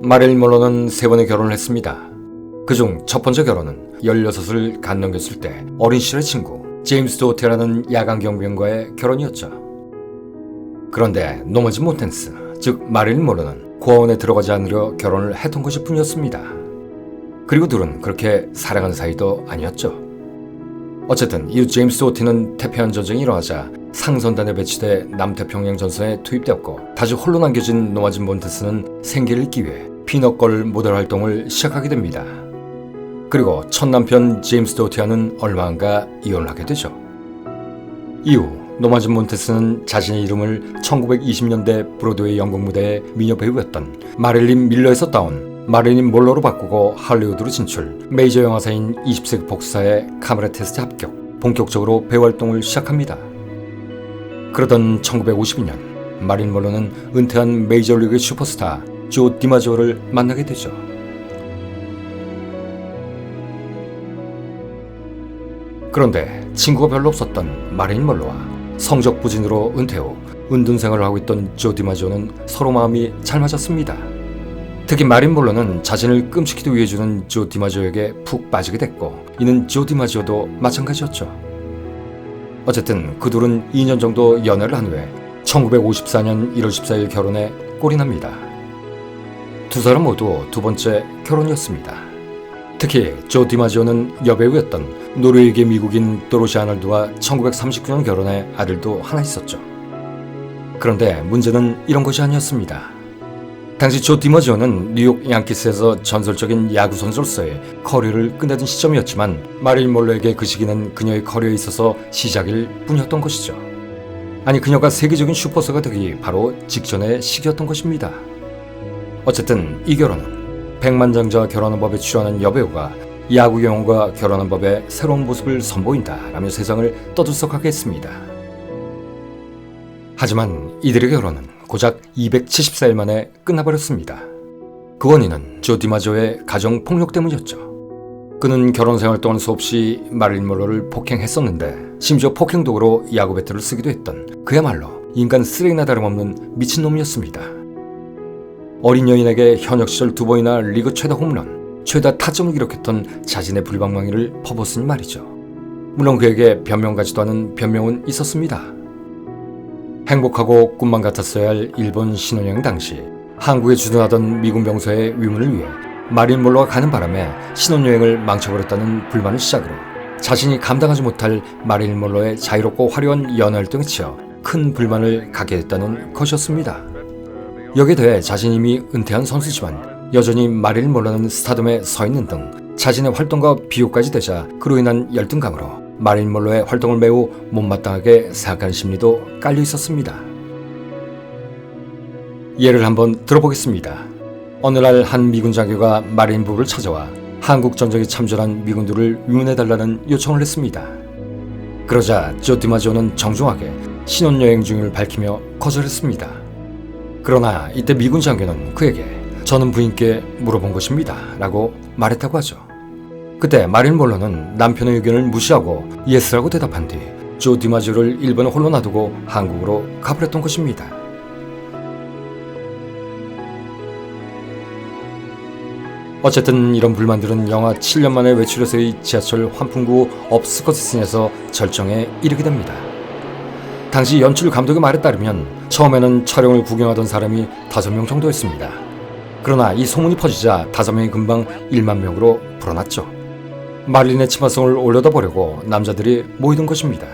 마릴린 먼로는 3번의 결혼을 했습니다. 그중 첫 번째 결혼은 16을 갓 넘겼을 때 어린 시절의 친구 제임스 도어티라는 야간 경비원과의 결혼이었죠. 그런데 노마진 몬테스, 즉 마릴린 먼로는 고아원에 들어가지 않으려 결혼을 했던 것일 뿐이었습니다. 그리고 둘은 그렇게 사랑하는 사이도 아니었죠. 어쨌든 이후 제임스 도어티는 태평양 전쟁이 일어나자 상선단에 배치돼 남태평양 전선에 투입되었고, 다시 홀로 남겨진 노마진 몬테스는 생계를 잇기 위해 피넛걸 모델 활동을 시작하게 됩니다. 그리고 첫 남편 제임스 도어티와는 얼마 안가 이혼을 하게 되죠. 이후 노마진 몬테스는 자신의 이름을 1920년대 브로드웨이 연극 무대의 미녀 배우였던 마릴린 밀러에서 따온 마릴린 먼로로 바꾸고 할리우드로 진출, 메이저 영화사인 20세기 복사의 카메라 테스트 합격, 본격적으로 배우 활동을 시작합니다. 그러던 1952년 마릴린 먼로는 은퇴한 메이저리그 슈퍼스타 조 디마지오를 만나게 되죠. 그런데 친구가 별로 없었던 마릴린 먼로와 성적 부진으로 은퇴 후 은둔 생활을 하고 있던 조 디마지오는 서로 마음이 잘 맞았습니다. 특히 마릴린 먼로는 자신을 끔찍히도 위해주는 조 디마지오에게 푹 빠지게 됐고, 이는 조 디마지오도 마찬가지였죠. 어쨌든 그 둘은 2년 정도 연애를 한 후에 1954년 1월 14일 결혼에 꼴이 납니다. 두 사람 모두 두 번째 결혼이었습니다. 특히 조 디마지오는 여배우였던 노르웨이계 미국인 도로시 아널드와 1939년 결혼해 아들도 하나 있었죠. 그런데 문제는 이런 것이 아니었습니다. 당시 조 디마지오는 뉴욕 양키스에서 전설적인 야구 선수로서의 커리어를 끝내던 시점이었지만, 마릴린 먼로에게 그 시기는 그녀의 커리어에 있어서 시작일 뿐이었던 것이죠. 아니, 그녀가 세계적인 슈퍼스타가 되기 바로 직전의 시기였던 것입니다. 어쨌든 이 결혼은 백만장자와 결혼한 법에 출연한 여배우가 야구 영웅과 결혼한 법에 새로운 모습을 선보인다라며 세상을 떠들썩하게 했습니다. 하지만 이들의 결혼은 고작 274일 만에 끝나버렸습니다. 그 원인은 조 디마지오의 가정 폭력 때문이었죠. 그는 결혼 생활 동안 수없이 마릴린 먼로를 폭행했었는데, 심지어 폭행 도구로 야구 배트를 쓰기도 했던 그야말로 인간 쓰레기나 다름없는 미친놈이었습니다. 어린 여인에게 현역 시절 2번이나 리그 최다 홈런, 최다 타점을 기록했던 자신의 불방망이를 퍼붓으니 말이죠. 물론 그에게 변명까지도 하는 변명은 있었습니다. 행복하고 꿈만 같았어야 할 일본 신혼여행 당시 한국에 주둔하던 미군 병사의 위문을 위해 마릴린 먼로가 가는 바람에 신혼여행을 망쳐버렸다는 불만을 시작으로 자신이 감당하지 못할 마릴린 먼로의 자유롭고 화려한 연애활동에 치여 큰 불만을 갖게 됐다는 것이었습니다. 여기에 더해 자신이 이미 은퇴한 선수지만 여전히 마릴린 먼로는 스타덤에 서 있는 등 자신의 활동과 비호까지 되자 그로 인한 열등감으로 마릴린 먼로의 활동을 매우 못마땅하게 생각하는 심리도 깔려 있었습니다. 예를 한번 들어보겠습니다. 어느 날 한 미군 장교가 마릴린 부부를 찾아와 한국 전쟁에 참전한 미군들을 위문해달라는 요청을 했습니다. 그러자 조 디마지오는 정중하게 신혼여행 중임을 밝히며 거절했습니다. 그러나 이때 미군 장교는 그에게 "저는 부인께 물어본 것입니다 라고 말했다고 하죠. 그때 마릴린 먼로는 남편의 의견을 무시하고 예스라고 대답한 뒤 조 디마지오를 일본에 홀로 놔두고 한국으로 가버렸던 것입니다. 어쨌든 이런 불만들은 영하 7년 만에 외출해서의 지하철 환풍구 업스커트씬에서 절정에 이르게 됩니다. 당시 연출 감독의 말에 따르면 처음에는 촬영을 구경하던 사람이 5명 정도였습니다. 그러나 이 소문이 퍼지자 5명이 금방 1만 명으로 불어났죠. 마릴린의 치마성을 올려다 보려고 남자들이 모이던 것입니다.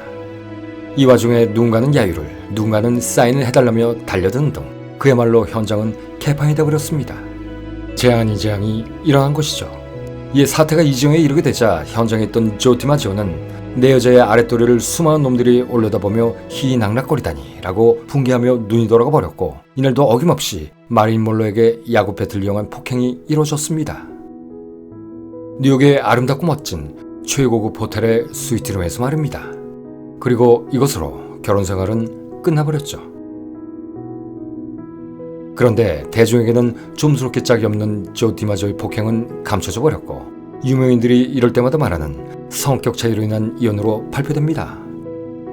이 와중에 누군가는 야유를, 누군가는 사인을 해달라며 달려드는 등 그야말로 현장은 개판이 되어버렸습니다. 재앙 아닌 재앙이 일어난 것이죠. 이에 사태가 이정에 이르게 되자 현장에 있던 조 디마지오는 "내 여자의 아랫도리를 수많은 놈들이 올려다보며 희낙낙거리다니 라고 분개하며 눈이 돌아가 버렸고, 이날도 어김없이 마릴린 먼로에게 야구 배트를 이용한 폭행이 이루어졌습니다. 뉴욕의 아름답고 멋진 최고급 호텔의 스위트룸에서 말입니다. 그리고 이것으로 결혼생활은 끝나버렸죠. 그런데 대중에게는 좀스럽게 짝이 없는 조 디마지오의 폭행은 감춰져 버렸고, 유명인들이 이럴 때마다 말하는 성격 차이로 인한 이혼으로 발표됩니다.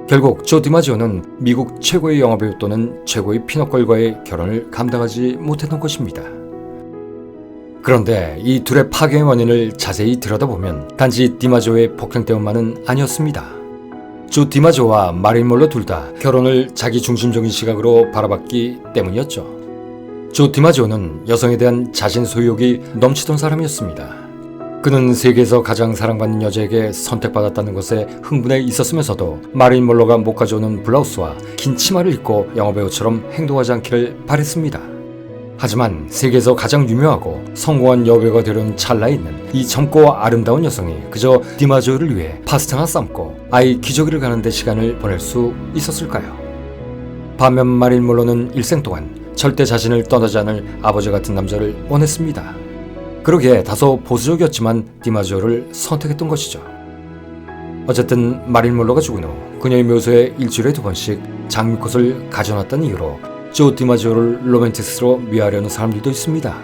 결국 조 디마지오는 미국 최고의 영화배우 또는 최고의 피넛걸과의 결혼을 감당하지 못했던 것입니다. 그런데 이 둘의 파괴의 원인을 자세히 들여다보면 단지 디마지오의 폭행 때문만은 아니었습니다. 조 디마지오와 마릴린 몰로 둘 다 결혼을 자기 중심적인 시각으로 바라봤기 때문이었죠. 조 디마지오는 여성에 대한 자신 소유욕이 넘치던 사람이었습니다. 그는 세계에서 가장 사랑받는 여자에게 선택받았다는 것에 흥분해 있었으면서도 마릴린 몰로가 못 가져오는 블라우스와 긴 치마를 입고 영화배우처럼 행동하지 않기를 바랬습니다. 하지만 세계에서 가장 유명하고 성공한 여배우가 되려는 찰나에 있는 이 젊고 아름다운 여성이 그저 디마지오를 위해 파스타 하나 삶고 아이 기저귀를 가는데 시간을 보낼 수 있었을까요? 반면 마릴린 몰로는 일생 동안 절대 자신을 떠나지 않을 아버지 같은 남자를 원했습니다. 그러기에 다소 보수적이었지만 디마지오를 선택했던 것이죠. 어쨌든 마릴린 몰로가 죽은 후 그녀의 묘소에 일주일에 2번씩 장미꽃을 가져놨다는 이유로 조 디마지오를 로맨티스트로 미화하려는 사람들도 있습니다.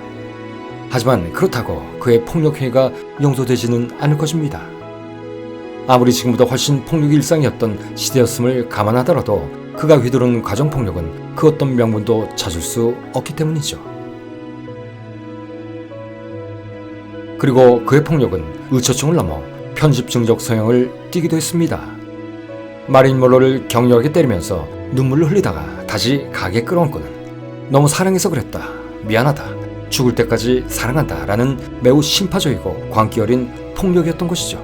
하지만 그렇다고 그의 폭력 행위가 용서되지는 않을 것입니다. 아무리 지금보다 훨씬 폭력이 일상이었던 시대였음을 감안하더라도 그가 휘두른 가정폭력은 그 어떤 명분도 찾을 수 없기 때문이죠. 그리고 그의 폭력은 의처증을 넘어 편집증적 성향을 띠기도 했습니다. 마릴린 몰로를 격렬하게 때리면서 눈물을 흘리다가 다시 가게에 끌어안고는 너무 사랑해서 그랬다, 미안하다, 죽을 때까지 사랑한다 라는 매우 심파적이고 광기 어린 폭력이었던 것이죠.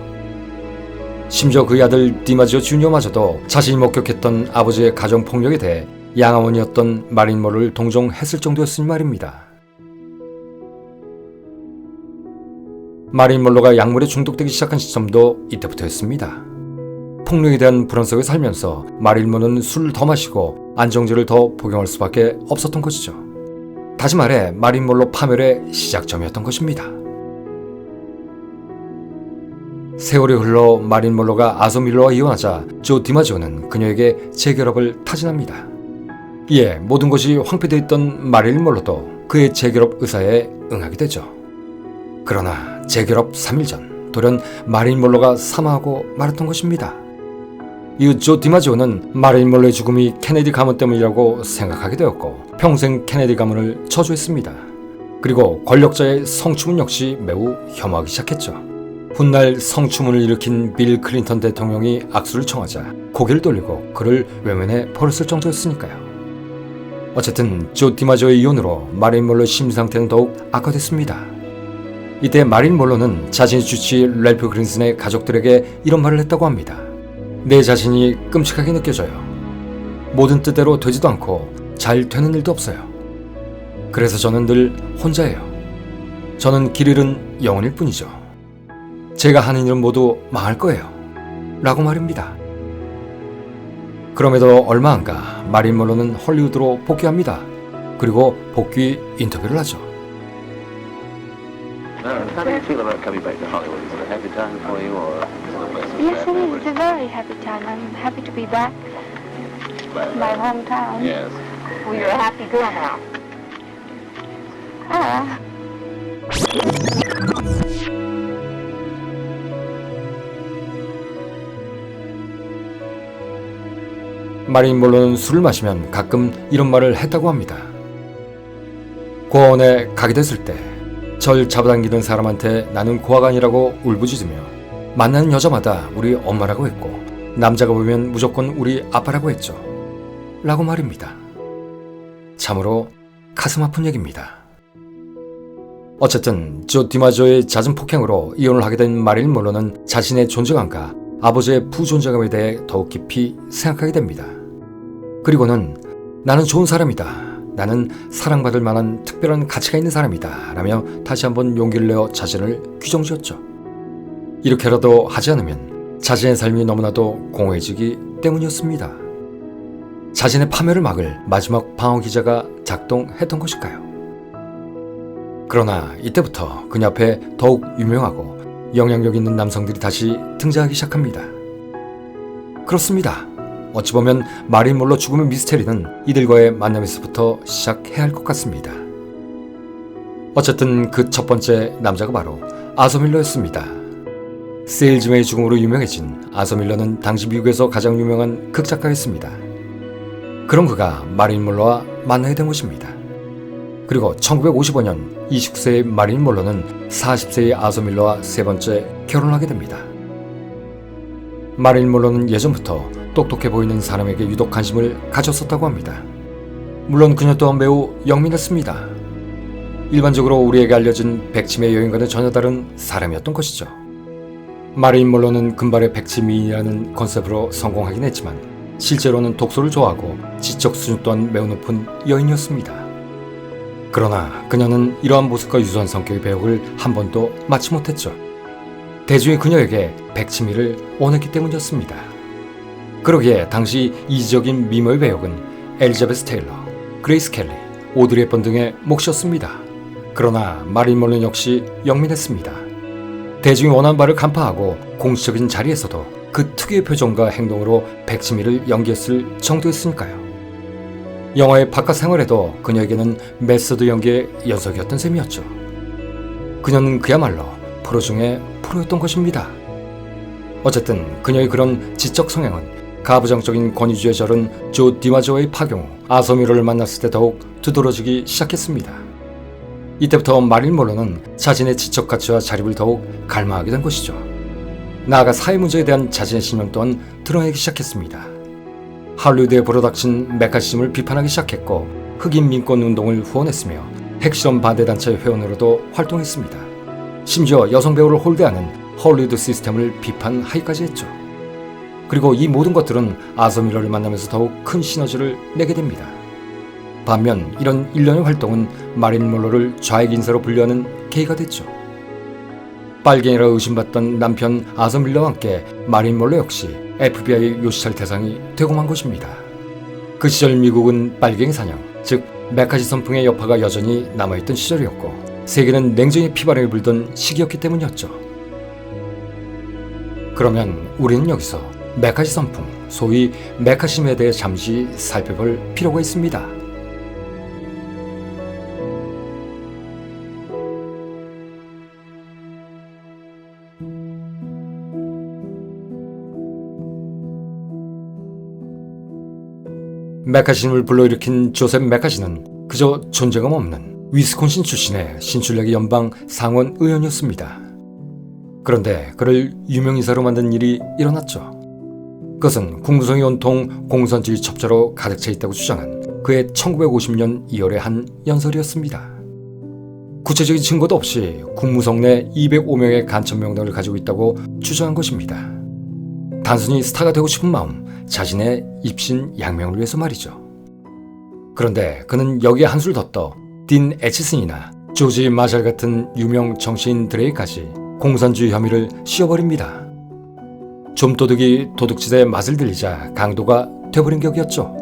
심지어 그의 아들 디마지오 주니어마저도 자신이 목격했던 아버지의 가정폭력에 대해 양아원이었던 마릴린 몰로를 동정했을 정도였으니 말입니다. 마릴린 몰로가 약물에 중독되기 시작한 시점도 이때부터였습니다. 폭력에 대한 불안 속에 살면서 마릴린 몰로는 술을 더 마시고 안정제를 더 복용할 수밖에 없었던 것이죠. 다시 말해 마릴린 몰로 파멸의 시작점이었던 것입니다. 세월이 흘러 마릴린 몰로가 아소 밀러와 이혼하자 조 디마지오는 그녀에게 재결합을 타진합니다. 이에 모든 것이 황폐되어 있던 마릴린 몰로도 그의 재결합 의사에 응하게 되죠. 그러나 재결합 3일 전 돌연 마릴린 몰로가 사망하고 말았던 것입니다. 이후 조 디마지오는 마릴린 몰로의 죽음이 케네디 가문 때문이라고 생각하게 되었고 평생 케네디 가문을 저주했습니다. 그리고 권력자의 성추문 역시 매우 혐오하기 시작했죠. 훗날 성추문을 일으킨 빌 클린턴 대통령이 악수를 청하자 고개를 돌리고 그를 외면해 버렸을 정도였으니까요. 어쨌든 조 디마지오의 이혼으로 마릴린 몰로의 심리 상태는 더욱 악화됐습니다. 이때 마릴린 몰로는 자신의 주치 랄프 그린슨의 가족들에게 이런 말을 했다고 합니다. 내 자신이 끔찍하게 느껴져요. 모든 뜻대로 되지도 않고 잘 되는 일도 없어요. 그래서 저는 늘 혼자예요. 저는 길 잃은 영혼일 뿐이죠. 제가 하는 일은 모두 망할 거예요. 라고 말입니다. 그럼에도 얼마 안 가 마릴린 몰로는 헐리우드로 복귀합니다. 그리고 복귀 인터뷰를 하죠. How do you feel about coming back to Hollywood? Is it a happy time for you, or Yes, it is. It's a very happy time. I'm happy to be back. My hometown. Yes. Well, you're a happy girl now. Ah. 마릴린 몰로는 술을 마시면 가끔 이런 말을 했다고 합니다. 고아원에 가게 됐을 때 절 잡아당기는 사람한테 나는 고아가 아니라고 울부짖으며 만나는 여자마다 우리 엄마라고 했고 남자가 보면 무조건 우리 아빠라고 했죠. 라고 말입니다. 참으로 가슴 아픈 얘기입니다. 어쨌든 조 디마지오의 잦은 폭행으로 이혼을 하게 된 마릴린 몰로는 자신의 존재감과 아버지의 부존재감에 대해 더욱 깊이 생각하게 됩니다. 그리고는 나는 좋은 사람이다. 나는 사랑받을 만한 특별한 가치가 있는 사람이다. 라며 다시 한번 용기를 내어 자신을 규정지었죠. 이렇게라도 하지 않으면 자신의 삶이 너무나도 공허해지기 때문이었습니다. 자신의 파멸을 막을 마지막 방어기제가 작동했던 것일까요? 그러나 이때부터 그녀 앞에 더욱 유명하고 영향력 있는 남성들이 다시 등장하기 시작합니다. 그렇습니다. 어찌 보면 마릴린 몰로 죽음의 미스테리는 이들과의 만남에서부터 시작해야 할 것 같습니다. 어쨌든 그 첫 번째 남자가 바로 아서 밀러였습니다. 세일즈맨의 죽음으로 유명해진 아서 밀러는 당시 미국에서 가장 유명한 극작가였습니다. 그런 그가 마릴린 몰로와 만나게 된 것입니다. 그리고 1955년 29세의 마릴린 먼로는 40세의 아서 밀러와 세 번째 결혼을 하게 됩니다. 마릴린 먼로는 예전부터 똑똑해 보이는 사람에게 유독 관심을 가졌었다고 합니다. 물론 그녀 또한 매우 영민했습니다. 일반적으로 우리에게 알려진 백치미의 여인과는 전혀 다른 사람이었던 것이죠. 마릴린 먼로는 금발의 백치 미인이라는 컨셉으로 성공하긴 했지만 실제로는 독서를 좋아하고 지적 수준 또한 매우 높은 여인이었습니다. 그러나 그녀는 이러한 모습과 유사한 성격의 배역을 한 번도 맡지 못했죠. 대중이 그녀에게 백치미를 원했기 때문이었습니다. 그러기에 당시 이지적인 미모의 배역은 엘리자베스 테일러, 그레이스 켈리, 오드리 헵번 등의 몫이었습니다. 그러나 마릴린 먼로 역시 영민했습니다. 대중이 원하는 바를 간파하고 공식적인 자리에서도 그 특유의 표정과 행동으로 백치미를 연기했을 정도였으니까요. 영화의 바깥 생활에도 그녀에게는 메소드 연기의 연속이었던 셈이었죠. 그녀는 그야말로 프로 중에 프로였던 것입니다. 어쨌든 그녀의 그런 지적 성향은 가부장적인 권위주의에 절은 조 디마조의 파경 후 아서 밀러를 만났을 때 더욱 두드러지기 시작했습니다. 이때부터 마릴린 먼로는 자신의 지적 가치와 자립을 더욱 갈망하게 된 것이죠. 나아가 사회 문제에 대한 자신의 신념 또한 드러내기 시작했습니다. 할리우드에 불어닥친 메카시즘을 비판하기 시작했고 흑인 민권 운동을 후원했으며 핵실험 반대단체의 회원으로도 활동했습니다. 심지어 여성 배우를 홀대하는 헐리우드 시스템을 비판하기까지 했죠. 그리고 이 모든 것들은 아서 밀러를 만나면서 더욱 큰 시너지를 내게 됩니다. 반면 이런 일련의 활동은 마릴린 먼로를 좌익 인사로 분류하는 계기가 됐죠. 빨갱이라 의심받던 남편 아서 밀러와 함께 마릴린 먼로 역시 FBI 요시찰 대상이 되고 만 것입니다. 그 시절 미국은 빨갱이 사냥, 즉 메카시 선풍의 여파가 여전히 남아있던 시절이었고 세계는 냉정의 피바람이 불던 시기였기 때문이었죠. 그러면 우리는 여기서 메카시 선풍, 소위 메카시즘에 대해 잠시 살펴볼 필요가 있습니다. 메카시즘을 불러일으킨 조셉 메카시는 그저 존재감 없는 위스콘신 출신의 신출내기 연방 상원 의원이었습니다. 그런데 그를 유명인사로 만든 일이 일어났죠. 그것은 국무성이 온통 공산주의 첩자로 가득 차 있다고 주장한 그의 1950년 2월의 한 연설이었습니다. 구체적인 증거도 없이 국무성 내 205명의 간첩 명단을 가지고 있다고 주장한 것입니다. 단순히 스타가 되고 싶은 마음, 자신의 입신 양명을 위해서 말이죠. 그런데 그는 여기에 한술 더 떠 딘 애치슨이나 조지 마샬 같은 유명 정치인들에게까지 공산주의 혐의를 씌워버립니다. 좀도둑이 도둑질에 맛을 들리자 강도가 돼버린 격이었죠.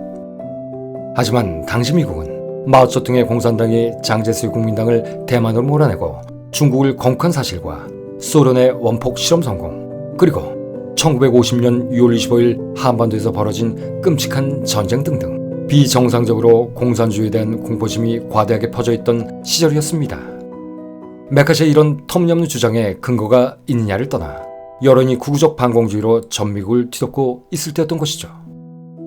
하지만 당시 미국은 마오쩌둥의 공산당이 장제스의 국민당을 대만으로 몰아내고 중국을 건국한 사실과 소련의 원폭 실험 성공, 그리고 1950년 6월 25일 한반도에서 벌어진 끔찍한 전쟁 등등 비정상적으로 공산주의에 대한 공포심이 과대하게 퍼져있던 시절이었습니다. 메카시의 이런 터무니없는 주장에 근거가 있느냐를 떠나 여론이 구구적 반공주의로 전 미국을 뒤덮고 있을 때였던 것이죠.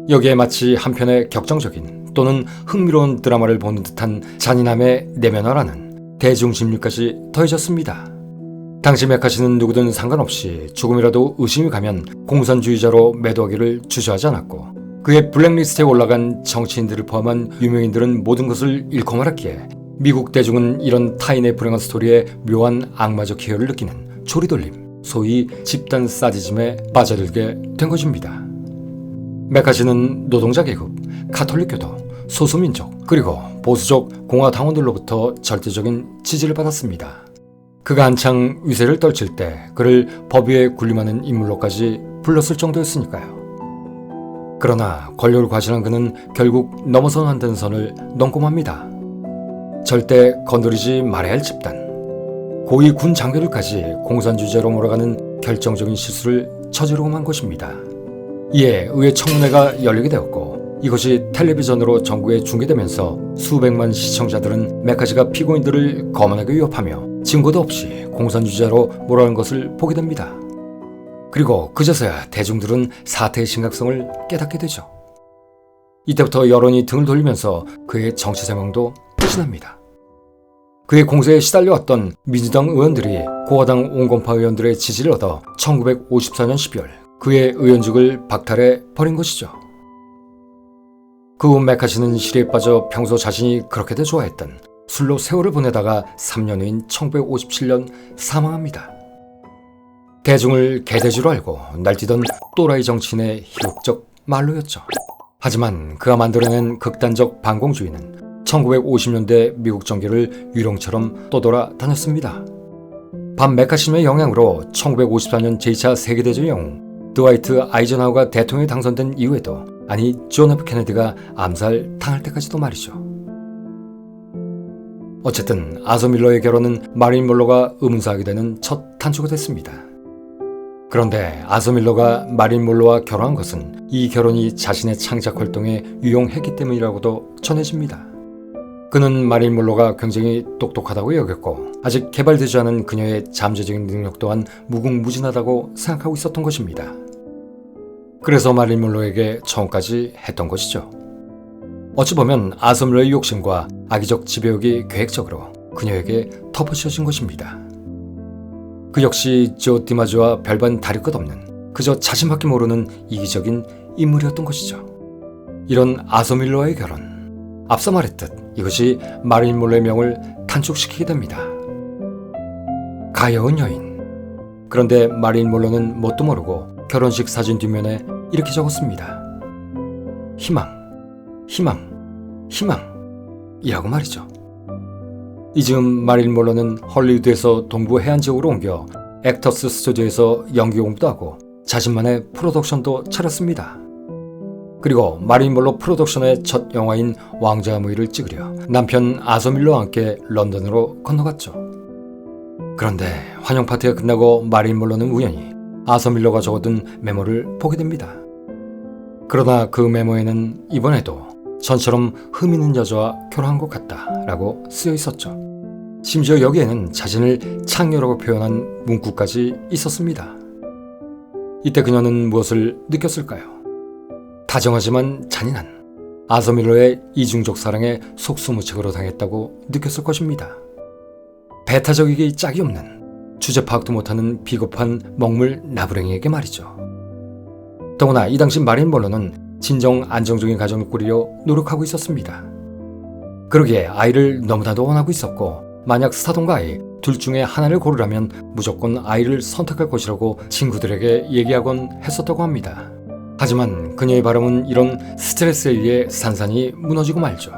여기에 마치 한편의 격정적인 또는 흥미로운 드라마를 보는 듯한 잔인함의 내면화라는 대중심리까지 더해졌습니다. 당시 메카시는 누구든 상관없이 조금이라도 의심이 가면 공산주의자로 매도하기를 주저하지 않았고 그의 블랙리스트에 올라간 정치인들을 포함한 유명인들은 모든 것을 잃고 말았기에 미국 대중은 이런 타인의 불행한 스토리에 묘한 악마적 희열을 느끼는 조리돌림, 소위 집단 사디즘에 빠져들게 된 것입니다. 메카시는 노동자 계급, 가톨릭교도, 소수민족, 그리고 보수적 공화당원들로부터 절대적인 지지를 받았습니다. 그가 한창 위세를 떨칠 때 그를 법 위에 군림하는 인물로까지 불렀을 정도였으니까요. 그러나 권력을 과신한 그는 결국 넘어서는 안 되는 선을 넘고 맙니다. 절대 건드리지 말아야 할 집단, 고위 군 장교들까지 공산주의자로 몰아가는 결정적인 실수를 저지르고 만 것입니다. 이에 의회 청문회가 열리게 되었고 이것이 텔레비전으로 전국에 중계되면서 수백만 시청자들은 메카시가 피고인들을 거만하게 위협하며 증거도 없이 공산주의자로 몰아가는 것을 보게 됩니다. 그리고 그제서야 대중들은 사태의 심각성을 깨닫게 되죠. 이때부터 여론이 등을 돌리면서 그의 정치 세명도 끝이 납니다. 그의 공세에 시달려왔던 민주당 의원들이 공화당 온건파 의원들의 지지를 얻어 1954년 12월 그의 의원직을 박탈해 버린 것이죠. 그 후 메카시는 시리에 빠져 평소 자신이 그렇게도 좋아했던 술로 세월을 보내다가 3년 후인 1957년 사망합니다. 대중을 개돼지로 알고 날뛰던 또라이 정치인의 희극적 말로였죠. 하지만 그가 만들어낸 극단적 반공주의는 1950년대 미국 정계를 유령처럼 떠돌아 다녔습니다. 반 메카시즘의 영향으로 1954년 제2차 세계대전 영웅 드와이트 아이젠하워가 대통령에 당선된 이후에도 아니 존 F 케네디가 암살 당할 때까지도 말이죠. 어쨌든 아서 밀러의 결혼은 마릴린 먼로가 의문사하게 되는 첫 단초가 됐습니다. 그런데 아서 밀러가 마릴린 먼로와 결혼한 것은 이 결혼이 자신의 창작 활동에 유용했기 때문이라고도 전해집니다. 그는 마릴린 먼로가 굉장히 똑똑하다고 여겼고 아직 개발되지 않은 그녀의 잠재적인 능력 또한 무궁무진하다고 생각하고 있었던 것입니다. 그래서 마릴린 먼로에게 처음까지 했던 것이죠. 어찌 보면 아서 밀러의 욕심과 악의적 지배욕이 계획적으로 그녀에게 덮어씌워진 것입니다. 그 역시 조 디마조와 별반 다를 것 없는 그저 자신밖에 모르는 이기적인 인물이었던 것이죠. 이런 아서 밀러와의 결혼, 앞서 말했듯 이것이 마릴린 먼로의 명을 단축시키게 됩니다. 가여운 여인. 그런데 마릴린 먼로는 뭣도 모르고 결혼식 사진 뒷면에 이렇게 적었습니다. 희망, 희망, 희망이라고 말이죠. 이 즈음 마릴린 먼로는 헐리우드에서 동부 해안 지역으로 옮겨 액터스 스튜디오에서 연기 공부도 하고 자신만의 프로덕션도 차렸습니다. 그리고 마릴린 먼로 프로덕션의 첫 영화인 왕자의 무희를 찍으려 남편 아서 밀러와 함께 런던으로 건너갔죠. 그런데 환영 파티가 끝나고 마릴린 먼로는 우연히 아서 밀러가 적어둔 메모를 보게 됩니다. 그러나 그 메모에는 이번에도 전처럼 흠 있는 여자와 결혼한 것 같다 라고 쓰여 있었죠. 심지어 여기에는 자신을 창녀라고 표현한 문구까지 있었습니다. 이때 그녀는 무엇을 느꼈을까요? 다정하지만 잔인한 아서 밀러의 이중적 사랑에 속수무책으로 당했다고 느꼈을 것입니다. 배타적이기 짝이 없는 주제 파악도 못하는 비겁한 먹물 나부랭이에게 말이죠. 더구나 이 당시 마릴린 먼로는 진정 안정적인 가정을 꾸리려 노력하고 있었습니다. 그러기에 아이를 너무나도 원하고 있었고 만약 스타돈과 아이 둘 중에 하나를 고르라면 무조건 아이를 선택할 것이라고 친구들에게 얘기하곤 했었다고 합니다. 하지만 그녀의 바람은 이런 스트레스에 의해 산산이 무너지고 말죠.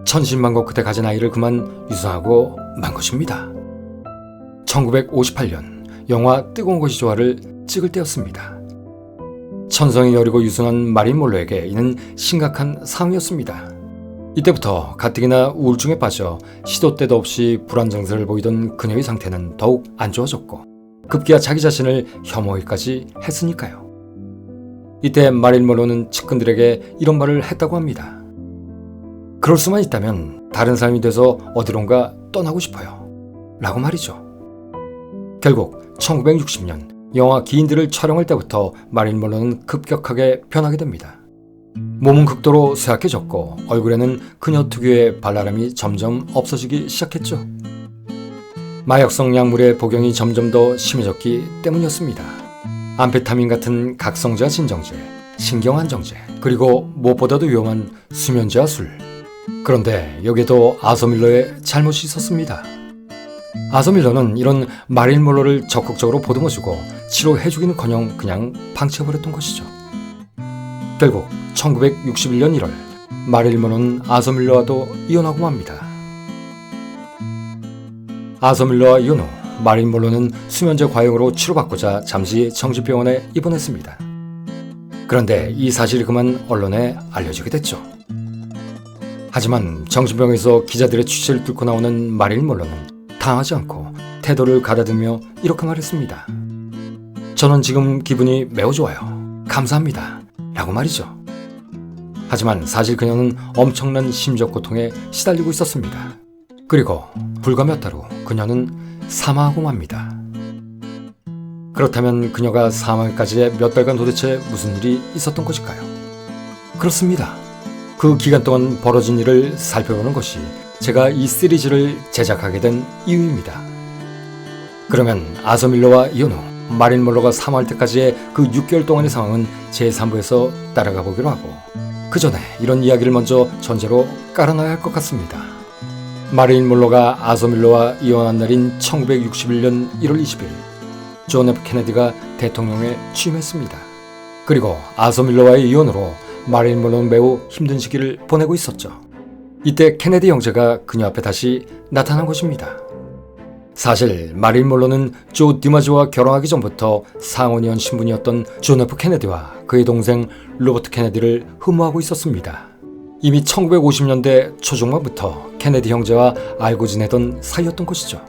천신만고 그때 가진 아이를 그만 유산하고 만 것입니다. 1958년 영화 뜨거운 것이 좋아를 찍을 때였습니다. 천성이 여리고 유순한 마릴린 먼로에게 이는 심각한 상황이었습니다. 이때부터 가뜩이나 우울증에 빠져 시도 때도 없이 불안 증세를 보이던 그녀의 상태는 더욱 안 좋아졌고 급기야 자기 자신을 혐오하기까지 했으니까요. 이때 마릴린 먼로는 측근들에게 이런 말을 했다고 합니다. 그럴 수만 있다면 다른 사람이 돼서 어디론가 떠나고 싶어요 라고 말이죠. 결국 1960년 영화 기인들을 촬영할 때부터 마릴린 먼로는 급격하게 변하게 됩니다. 몸은 극도로 쇠약해졌고 얼굴에는 그녀 특유의 발랄함이 점점 없어지기 시작했죠. 마약성 약물의 복용이 점점 더 심해졌기 때문이었습니다. 암페타민 같은 각성제와 진정제, 신경안정제, 그리고 무엇보다도 위험한 수면제와 술. 그런데 여기에도 아서 밀러의 잘못이 있었습니다. 아서 밀러는 이런 마릴린 먼로를 적극적으로 보듬어주고 치료해주기는커녕 그냥 방치해버렸던 것이죠. 결국 1961년 1월 마릴린 먼로는 아서 밀러와도 이혼하고 맙니다. 아서 밀러와 이혼 후 마릴린 먼로는 수면제 과용으로 치료받고자 잠시 정신병원에 입원했습니다. 그런데 이 사실이 그만 언론에 알려지게 됐죠. 하지만 정신병원에서 기자들의 취재를 뚫고 나오는 마릴린 먼로는 당하지 않고 태도를 가다듬으며 이렇게 말했습니다. 저는 지금 기분이 매우 좋아요. 감사합니다. 라고 말이죠. 하지만 사실 그녀는 엄청난 심적 고통에 시달리고 있었습니다. 그리고 불과 몇 달 후 그녀는 사망하고 맙니다. 그렇다면 그녀가 사망까지의 몇 달간 도대체 무슨 일이 있었던 것일까요? 그렇습니다. 그 기간 동안 벌어진 일을 살펴보는 것이 제가 이 시리즈를 제작하게 된 이유입니다. 그러면 아서 밀러와 이혼 후 마린 몰로가 사망할 때까지의 그 6개월 동안의 상황은 제3부에서 따라가 보기로 하고, 그 전에 이런 이야기를 먼저 전제로 깔아놔야 할 것 같습니다. 마린 몰로가 아서 밀러와 이혼한 날인 1961년 1월 20일 존 F 케네디가 대통령에 취임했습니다. 그리고 아서 밀러와의 이혼으로 마린 몰로는 매우 힘든 시기를 보내고 있었죠. 이때 케네디 형제가 그녀 앞에 다시 나타난 것입니다. 사실 마린 몰로는 조 디마지오와 결혼하기 전부터 상원의원 신분이었던 존 F 케네디와 그의 동생 로버트 케네디를 흠모하고 있었습니다. 이미 1950년대 초중반부터 케네디 형제와 알고 지내던 사이였던 것이죠.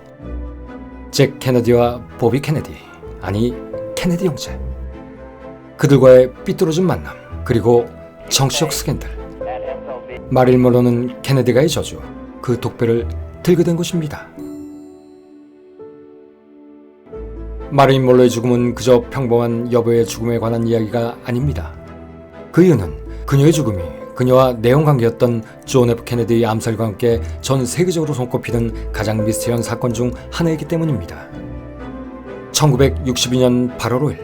잭 케네디와 보비 케네디, 아니 케네디 형제. 그들과의 삐뚤어진 만남, 그리고 정치적 스캔들. 마릴 몰로는 케네디가의 저주, 그 독배를 들게 된 것입니다. 마린 몰로의 죽음은 그저 평범한 여배우의 죽음에 관한 이야기가 아닙니다. 그 이유는 그녀의 죽음이 그녀와 내연관계였던 존 F 케네디의 암살과 함께 전 세계적으로 손꼽히는 가장 미스터리한 사건 중 하나이기 때문입니다. 1962년 8월 5일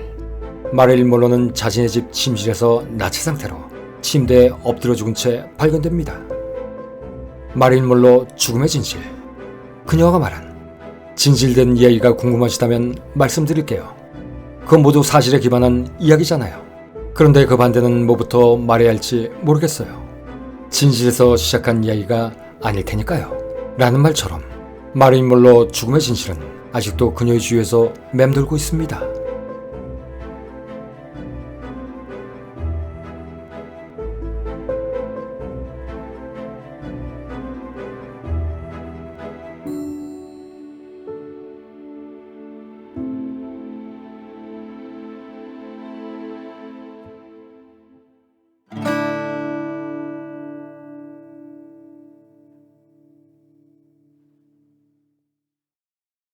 마릴 몰로는 자신의 집 침실에서 나체 상태로 침대에 엎드려 죽은 채 발견됩니다. 마릴 몰로 죽음의 진실, 그녀가 말한 진실된 이야기가 궁금하시다면 말씀드릴게요. 그건 모두 사실에 기반한 이야기잖아요. 그런데 그 반대는 뭐부터 말해야 할지 모르겠어요. 진실에서 시작한 이야기가 아닐 테니까요. 라는 말처럼 마린 몰로 죽음의 진실은 아직도 그녀의 주위에서 맴돌고 있습니다.